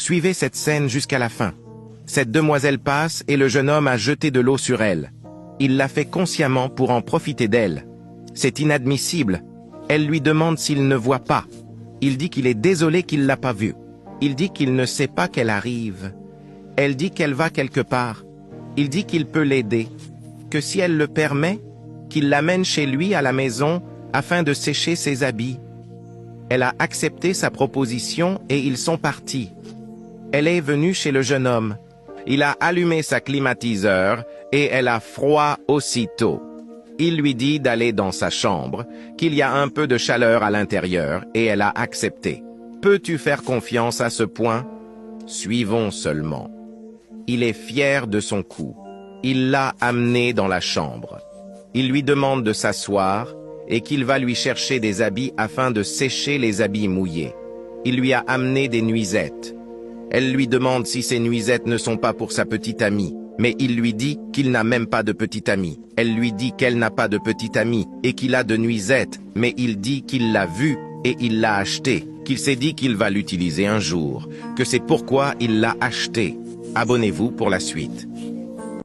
Suivez cette scène jusqu'à la fin. Cette demoiselle passe et le jeune homme a jeté de l'eau sur elle. Il l'a fait consciemment pour en profiter d'elle. C'est inadmissible. Elle lui demande s'il ne voit pas. Il dit qu'il est désolé qu'il ne l'a pas vue. Il dit qu'il ne sait pas qu'elle arrive. Elle dit qu'elle va quelque part. Il dit qu'il peut l'aider, que si elle le permet, qu'il l'amène chez lui à la maison afin de sécher ses habits. Elle a accepté sa proposition et ils sont partis. Elle est venue chez le jeune homme. Il a allumé sa climatiseur et elle a froid aussitôt. Il lui dit d'aller dans sa chambre, qu'il y a un peu de chaleur à l'intérieur et elle a accepté. Peux-tu faire confiance à ce point? Suivons seulement. Il est fier de son coup. Il l'a amené dans la chambre. Il lui demande de s'asseoir et qu'il va lui chercher des habits afin de sécher les habits mouillés. Il lui a amené des nuisettes. Elle lui demande si ces nuisettes ne sont pas pour sa petite amie, mais il lui dit qu'il n'a même pas de petite amie. Elle lui dit qu'elle n'a pas de petite amie et qu'il a de nuisettes, mais il dit qu'il l'a vue et il l'a achetée, qu'il s'est dit qu'il va l'utiliser un jour, que c'est pourquoi il l'a achetée. Abonnez-vous pour la suite.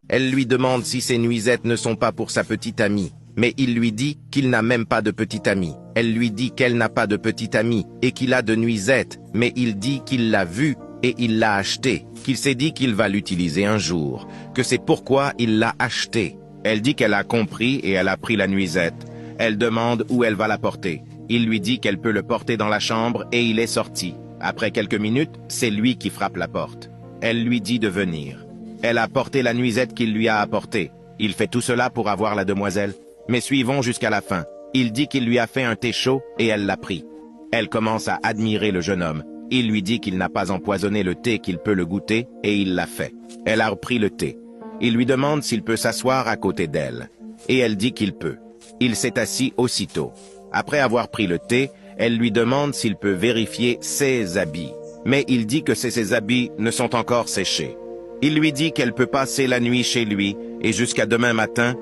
Elle lui demande si ces nuisettes ne sont pas pour sa petite amie, mais il lui dit qu'il n'a même pas de petite amie. Elle lui dit qu'elle n'a pas de petite amie et qu'il a de nuisettes, mais il dit qu'il l'a vue et il l'a achetée, qu'il s'est dit qu'il va l'utiliser un jour, que c'est pourquoi il l'a achetée. Elle dit qu'elle a compris et elle a pris la nuisette. Elle demande où elle va la porter. Il lui dit qu'elle peut le porter dans la chambre et il est sorti. Après quelques minutes, c'est lui qui frappe la porte. Elle lui dit de venir. Elle a porté la nuisette qu'il lui a apportée. Il fait tout cela pour avoir la demoiselle. Mais suivons jusqu'à la fin. Il dit qu'il lui a fait un thé chaud et elle l'a pris. Elle commence à admirer le jeune homme. Il lui dit qu'il n'a pas empoisonné le thé, qu'il peut le goûter, et il l'a fait. Elle a repris le thé. Il lui demande s'il peut s'asseoir à côté d'elle. Et elle dit qu'il peut. Il s'est assis aussitôt. Après avoir pris le thé, elle lui demande s'il peut vérifier ses habits. Mais il dit que ses habits ne sont encore séchés. Il lui dit qu'elle peut passer la nuit chez lui, et jusqu'à demain matin,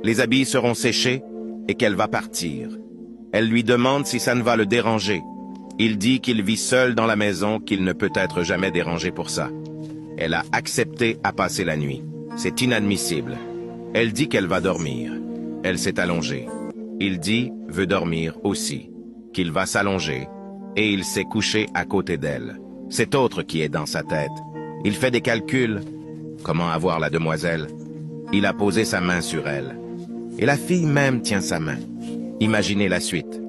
les habits seront séchés, et qu'elle va partir. Elle lui demande si ça ne va le déranger. Il dit qu'il vit seul dans la maison, qu'il ne peut être jamais dérangé pour ça. Elle a accepté à passer la nuit. C'est inadmissible. Elle dit qu'elle va dormir. Elle s'est allongée. Il dit veut dormir aussi, qu'il va s'allonger, et il s'est couché à côté d'elle. C'est autre qui est dans sa tête. Il fait des calculs. Comment avoir la demoiselle? Il a posé sa main sur elle. Et la fille même tient sa main. Imaginez la suite.